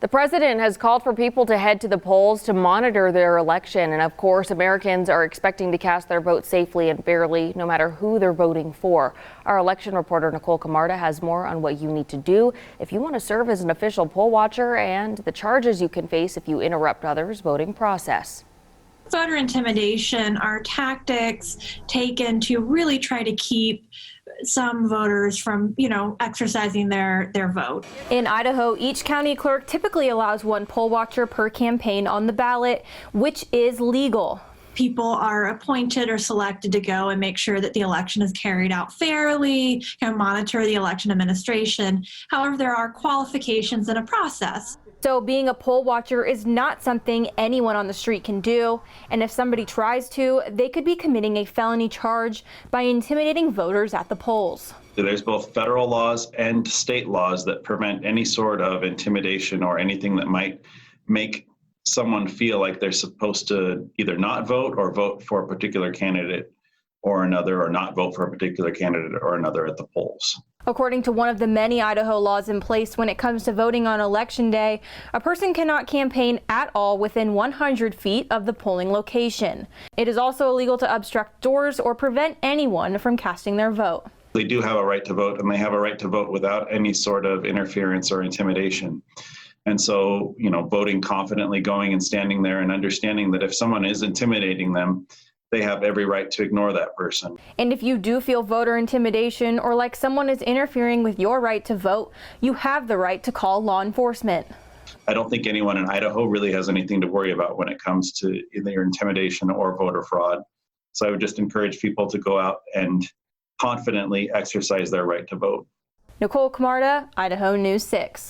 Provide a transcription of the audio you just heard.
The president has called for people to head to the polls to monitor their election. And of course, Americans are expecting to cast their vote safely and fairly, no matter who they're voting for. Our election reporter, Nicole Camarda, has more on what you need to do if you want to serve as an official poll watcher and the charges you can face if you interrupt others' voting process. Voter intimidation are tactics taken to really try to keep some voters from, exercising their vote. In Idaho, each county clerk typically allows one poll watcher per campaign on the ballot, which is legal. People are appointed or selected to go and make sure that the election is carried out fairly, monitor the election administration. However, there are qualifications and a process. So being a poll watcher is not something anyone on the street can do. And if somebody tries to, they could be committing a felony charge by intimidating voters at the polls. There's both federal laws and state laws that prevent any sort of intimidation or anything that might make someone feel like they're supposed to either not vote or vote for a particular candidate or another, or not vote for a particular candidate or another at the polls. According to one of the many Idaho laws in place when it comes to voting on Election Day, a person cannot campaign at all within 100 feet of the polling location. It is also illegal to obstruct doors or prevent anyone from casting their vote. They do have a right to vote, and they have a right to vote without any sort of interference or intimidation. And so, voting confidently, going and standing there and understanding that if someone is intimidating them, they have every right to ignore that person. And if you do feel voter intimidation or like someone is interfering with your right to vote, you have the right to call law enforcement. I don't think anyone in Idaho really has anything to worry about when it comes to either intimidation or voter fraud. So I would just encourage people to go out and confidently exercise their right to vote. Nicole Camarda, Idaho News 6.